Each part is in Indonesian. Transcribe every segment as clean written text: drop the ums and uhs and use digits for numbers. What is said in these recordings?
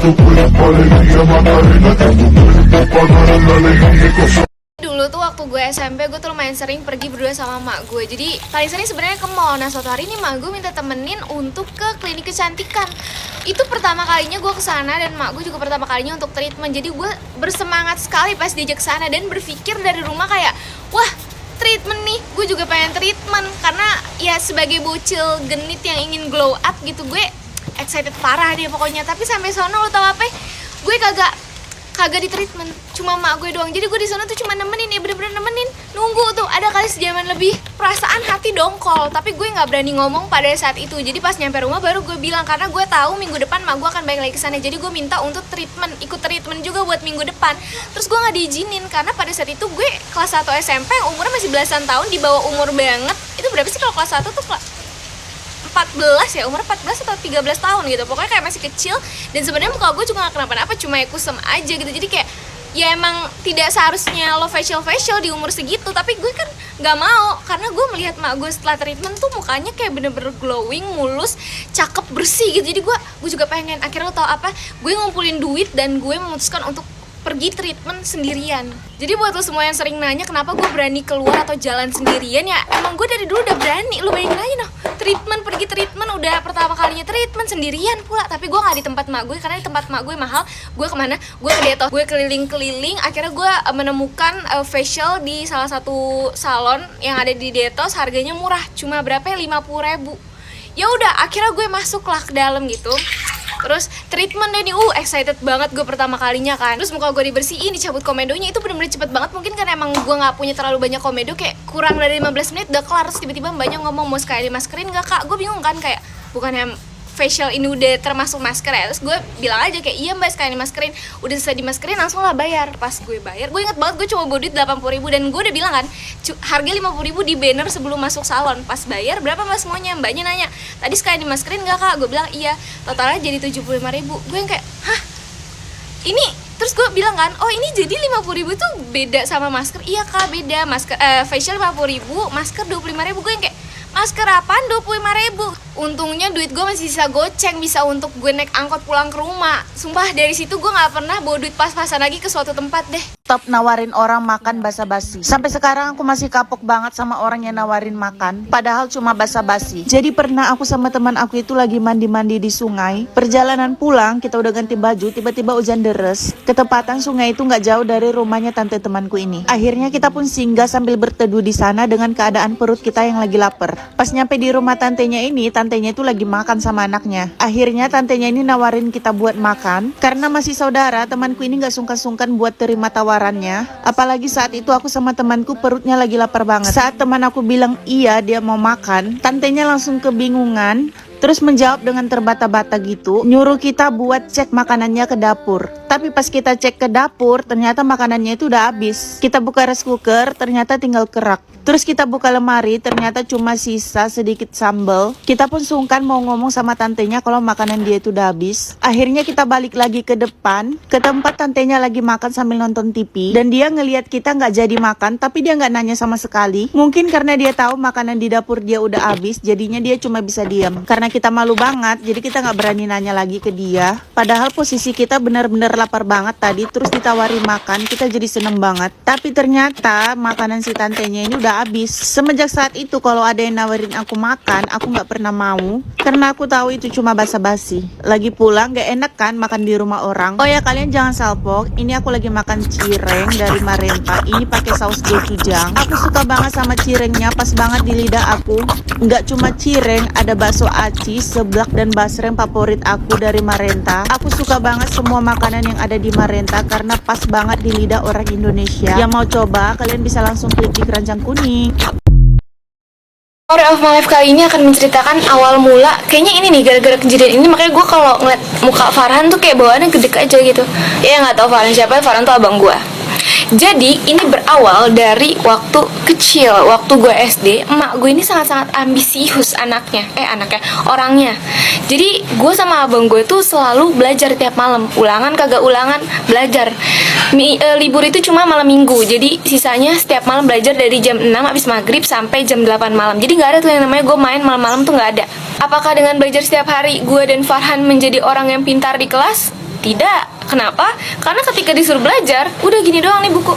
Dulu tuh waktu gue SMP, gue tuh lumayan sering pergi berdua sama mak gue. Jadi paling sering sebenarnya ke mall. Nah suatu hari ini mak gue minta temenin untuk ke klinik kecantikan. Itu pertama kalinya gue kesana, dan mak gue juga pertama kalinya untuk treatment. Jadi gue bersemangat sekali pas diajak sana, dan berpikir dari rumah kayak, wah treatment nih, gue juga pengen treatment. Karena ya sebagai bocil genit yang ingin glow up gitu, gue excited parah deh pokoknya. Tapi sampai sono lo tau apa? Gue kagak di treatment, cuma mak gue doang. Jadi gue di sana tuh cuma nemenin, ya bener-bener nemenin, nunggu tuh ada kali sejaman lebih. Perasaan hati dongkol, tapi gue nggak berani ngomong pada saat itu. Jadi pas nyampe rumah baru gue bilang, karena gue tahu minggu depan mak gue akan balik lagi ke sana. Jadi gue minta untuk treatment, ikut treatment juga buat minggu depan. Terus gue nggak diizinin karena pada saat itu gue kelas 1 SMP, umurnya masih belasan tahun, di bawah umur banget. Itu berapa sih kalau kelas 1 tuh? 14 ya, umur 14 atau 13 tahun gitu. Pokoknya kayak masih kecil, dan sebenarnya muka gue juga gak kenapa-napa, cuma ya kusem aja gitu. Jadi kayak ya emang tidak seharusnya lo facial di umur segitu, tapi gue kan gak mau, karena gue melihat mak gue setelah treatment tuh mukanya kayak bener-bener glowing, mulus, cakep, bersih gitu. Jadi gue juga pengen. Akhirnya lo tau apa? Gue ngumpulin duit dan gue memutuskan untuk pergi treatment sendirian. Jadi buat lo semua yang sering nanya kenapa gue berani keluar atau jalan sendirian, ya emang gue dari dulu udah berani. Lo bayangin aja noh, pergi treatment udah pertama kalinya treatment sendirian pula. Tapi gue gak di tempat mak gue, karena di tempat mak gue mahal. Gue kemana? Gue ke Detos. Gue keliling-keliling, akhirnya gue menemukan facial di salah satu salon yang ada di Detos. Harganya murah, cuma berapa ya, 50.000. Ya udah, akhirnya gue masuklah ke dalam gitu. Terus treatment deh nih, excited banget gue pertama kalinya kan. Terus muka gue dibersihin, dicabut komedonya, itu bener-bener cepet banget. Mungkin karena emang gue gak punya terlalu banyak komedo, kayak kurang dari 15 menit udah kelar. Terus tiba-tiba mbaknya ngomong, mau sekali dimaskerin gak kak? Gue bingung kan, kayak bukannya facial ini udah termasuk masker ya. Terus gue bilang aja kayak, iya mbak sekali dimaskerin. Udah selesai dimaskerin langsung lah bayar. Pas gue bayar, gue inget banget gue cuma bawa duit 80.000, dan gue udah bilang kan harga 50.000 di banner sebelum masuk salon. Pas bayar berapa mas semuanya? Mbaknya nanya, tadi sekali dimaskerin gak kak? Gue bilang iya, totalnya jadi 75.000. Gue yang kayak, hah? Ini, terus gue bilang kan, oh ini jadi 50.000 tuh beda sama masker? Iya kak beda, masker facial 50.000, masker 25.000. Gue yang kayak, masker apaan 25.000? Untungnya duit gue masih sisa goceng, bisa untuk gue naik angkot pulang ke rumah. Sumpah dari situ gue gak pernah bawa duit pas-pasan lagi ke suatu tempat deh. Top nawarin orang makan basa-basi. Sampai sekarang aku masih kapok banget sama orang yang nawarin makan, padahal cuma basa-basi. Jadi pernah aku sama teman aku itu lagi mandi-mandi di sungai. Perjalanan pulang, kita udah ganti baju, tiba-tiba hujan deres. Ketepatan sungai itu gak jauh dari rumahnya tante temanku ini. Akhirnya kita pun singgah sambil berteduh di sana dengan keadaan perut kita yang lagi lapar. Pas nyampe di rumah tantenya ini, tantenya itu lagi makan sama anaknya. Akhirnya tantenya ini nawarin kita buat makan. Karena masih saudara, temanku ini gak sungkan-sungkan buat terima tawarannya. Apalagi saat itu aku sama temanku perutnya lagi lapar banget. Saat teman aku bilang iya dia mau makan, tantenya langsung kebingungan. Terus menjawab dengan terbata-bata gitu, nyuruh kita buat cek makanannya ke dapur. Tapi pas kita cek ke dapur, ternyata makanannya itu udah habis. Kita buka rice cooker, ternyata tinggal kerak. Terus kita buka lemari, ternyata cuma sisa sedikit sambal. Kita pun sungkan mau ngomong sama tantenya kalau makanan dia itu udah habis. Akhirnya kita balik lagi ke depan, ke tempat tantenya lagi makan sambil nonton TV. Dan dia ngelihat kita nggak jadi makan, tapi dia nggak nanya sama sekali. Mungkin karena dia tahu makanan di dapur dia udah habis, jadinya dia cuma bisa diam. Karena kita malu banget, jadi kita nggak berani nanya lagi ke dia. Padahal posisi kita benar-benar lapar banget tadi, terus ditawari makan, kita jadi seneng banget. Tapi ternyata makanan si tantenya ini udah habis. Semenjak saat itu kalau ada yang nawarin aku makan, aku nggak pernah mau, karena aku tahu itu cuma basa-basi. Lagi pula nggak enak kan makan di rumah orang. Oh ya kalian jangan salpok, ini aku lagi makan cireng dari Marenta. Ini pakai saus gochujang. Aku suka banget sama cirengnya, pas banget di lidah aku. Nggak cuma cireng, ada bakso aci, seblak, dan basreng favorit aku dari Marenta. Aku suka banget semua makanan yang ada di Marenta karena pas banget di lidah orang Indonesia. Yang mau coba, kalian bisa langsung klik di keranjang kuning. Story of my life kali ini akan menceritakan awal mula. Kayaknya ini nih, gara-gara kejadian ini makanya gue kalau ngeliat muka Farhan tuh kayak bawaannya gede aja gitu. Ya nggak tahu Farhan siapa, Farhan tuh abang gue. Jadi ini berawal dari waktu kecil, waktu gue SD. Emak gue ini sangat-sangat ambisius orangnya. Jadi gue sama abang gue tuh selalu belajar tiap malam, ulangan kagak ulangan belajar. Libur itu cuma malam minggu, jadi sisanya setiap malam belajar dari jam 6 habis maghrib sampai jam 8 malam. Jadi nggak ada tuh yang namanya gue main malam-malam, tuh nggak ada. Apakah dengan belajar setiap hari gue dan Farhan menjadi orang yang pintar di kelas? Tidak. Kenapa? Karena ketika disuruh belajar, udah gini doang nih buku,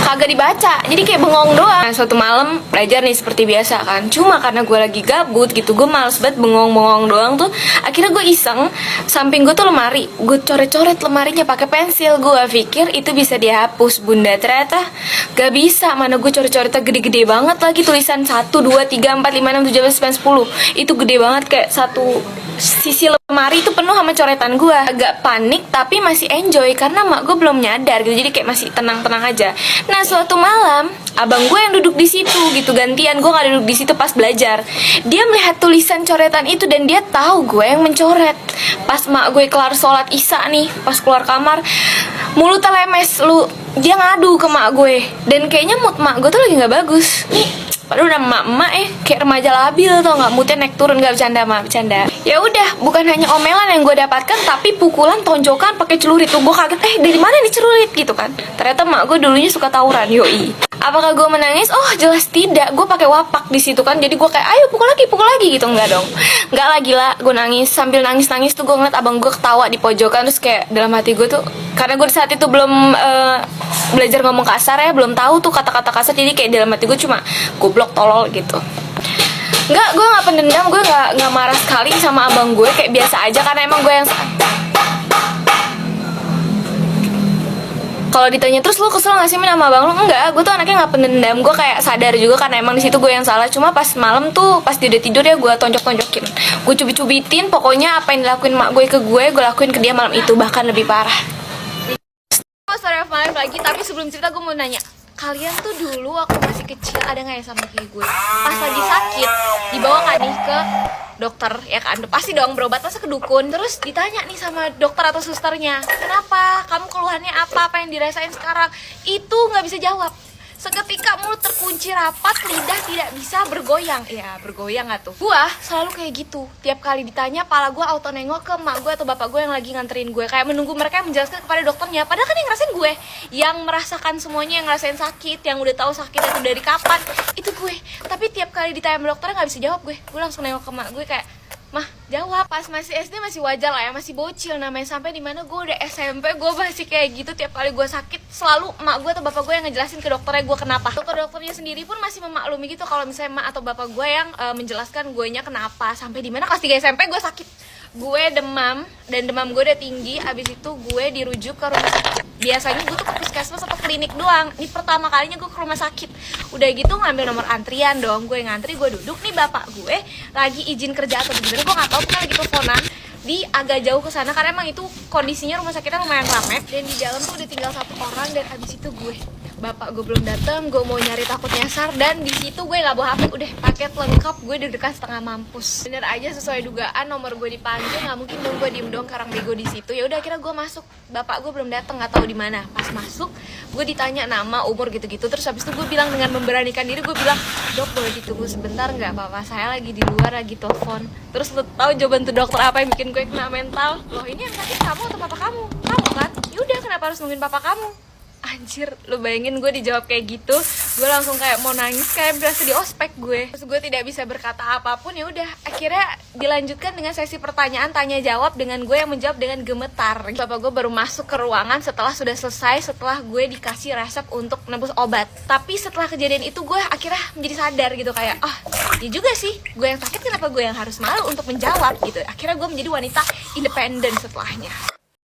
kagak dibaca, jadi kayak bengong doang. Nah, suatu malam belajar nih seperti biasa kan, cuma karena gue lagi gabut gitu, gue males banget bengong-bengong doang tuh. Akhirnya gue iseng, samping gue tuh lemari, gue coret-coret lemarinya pakai pensil. Gue pikir itu bisa dihapus, bunda, ternyata gak bisa. Mana gue coret-coretnya gede-gede banget lagi, tulisan 1, 2, 3, 4, 5, 6, 7, 8, 9, 10. Itu gede banget, kayak satu sisi lemari itu penuh sama coretan gue. Agak panik tapi masih enjoy karena mak gue belum nyadar gitu, jadi kayak masih tenang-tenang aja. Nah, suatu malam abang gue yang duduk di situ gitu, gantian, gue nggak duduk di situ pas belajar. Dia melihat tulisan coretan itu dan dia tahu gue yang mencoret. Pas mak gue kelar sholat isya nih, pas keluar kamar, mulutnya lemes lu, dia ngadu ke mak gue. Dan kayaknya mood mak gue tuh lagi nggak bagus nih. Padahal udah emak-emak kayak remaja labil, tau nggak, moodnya naik turun. Nggak bercanda, mak, bercanda. Ya udah, bukan hanya omelan yang gue dapatkan, tapi pukulan, tonjokan pakai celurit. Tuh gue kaget, dari mana nih celurit gitu kan. Ternyata mak gue dulunya suka tawuran, yoi. Apakah gue menangis? Oh, jelas tidak. Gue pakai wapak di situ kan, jadi gue kayak ayo pukul lagi gitu. Enggak dong, enggak lagi lah. Gue nangis, sambil nangis tuh gue ngeliat abang gue ketawa di pojokan. Terus kayak dalam hati gue tuh, karena gue saat itu belum belajar ngomong kasar ya, belum tahu tuh kata-kata kasar, jadi kayak dalam hati gue cuma goblok, tolol gitu. Enggak, gue nggak pendendam, gue nggak marah sekali sama abang gue, kayak biasa aja karena emang gue yang kalau ditanya terus lu kesel nggak sih sama abang lu? Enggak, gue tuh anaknya nggak pendendam. Gue kayak sadar juga karena emang di situ gue yang salah. Cuma pas malam tuh, pas dia udah tidur ya gue tonjok-tonjokin, gue cubit-cubitin. Pokoknya apa yang dilakuin mak gue ke gue lakuin ke dia malam itu, bahkan lebih parah. Story of my life lagi, tapi sebelum cerita gue mau nanya, kalian tuh dulu waktu masih kecil ada nggak ya sama kayak gue? Pas lagi sakit, dibawa nggak nih ke dokter, ya kan? Pasti dong berobat, masa ke dukun. Terus ditanya nih sama dokter atau susternya, kenapa? Kamu keluhannya apa yang dirasain sekarang? Itu nggak bisa jawab. Seketika mulut terkunci rapat, lidah tidak bisa bergoyang. Ya, bergoyang gak tuh? Gua selalu kayak gitu. Tiap kali ditanya, pala gua auto nengok ke emak gue atau bapak gue yang lagi nganterin gue. Kayak menunggu mereka yang menjelaskan kepada dokternya. Padahal kan yang ngerasain gue, yang merasakan semuanya, yang ngerasain sakit, yang udah tahu sakit itu dari kapan, itu gue. Tapi tiap kali ditanya sama dokternya gak bisa jawab gue. Gue langsung nengok ke emak gue kayak, mah jawab. Pas masih SD masih wajar lah ya, masih bocil namanya. Sampai dimana gue udah SMP gue masih kayak gitu. Tiap kali gue sakit selalu emak gue atau bapak gue yang ngejelasin ke dokternya gue kenapa. Dokternya sendiri pun masih memaklumi gitu kalau misalnya emak atau bapak gue yang menjelaskan gue nya kenapa. Sampai dimana kelas 3 SMP gue sakit, gue demam, dan demam gue udah tinggi. Abis itu gue dirujuk ke rumah sakit. Biasanya gue tuh ke puskesmas atau klinik doang. Ini pertama kalinya gue ke rumah sakit. Udah gitu ngambil nomor antrian dong. Gue ngantri, gue duduk nih, bapak gue lagi izin kerja atau bener gue nggak tahu, pokoknya lagi teleponan di agak jauh ke sana karena emang itu kondisinya rumah sakitnya lumayan ramai. Dan di dalam tuh udah tinggal satu orang, dan abis itu gue, bapak gue belum datang, gue mau nyari takut nyasar, dan di situ gue nggak bawa HP, udah paket lengkap, gue deg-degan setengah mampus. Bener aja sesuai dugaan, nomor gue dipanggil, nggak mungkin dong gue diem dong karang bego di situ. Ya udah, akhirnya gue masuk, bapak gue belum datang, nggak tahu di mana. Pas masuk, gue ditanya nama, umur gitu-gitu. Terus habis itu gue bilang dengan memberanikan diri, gue bilang, dok boleh ditunggu sebentar nggak, bapak saya lagi di luar, lagi telepon. Terus lo tahu jawaban tuh dokter apa yang bikin gue kena mental? Loh, ini yang sakit kamu atau papa kamu? Kamu kan? Yaudah, kenapa harus nungguin papa kamu? Anjir, lu bayangin gue dijawab kayak gitu, gue langsung kayak mau nangis, kayak berasa di ospek gue. Terus gue tidak bisa berkata apapun. Ya udah, akhirnya dilanjutkan dengan sesi pertanyaan tanya jawab dengan gue yang menjawab dengan gemetar. Bapak gue baru masuk ke ruangan setelah sudah selesai, setelah gue dikasih resep untuk nebus obat. Tapi setelah kejadian itu gue akhirnya menjadi sadar gitu, kayak ya juga sih, gue yang sakit, kenapa gue yang harus malu untuk menjawab gitu. Akhirnya gue menjadi wanita independen setelahnya.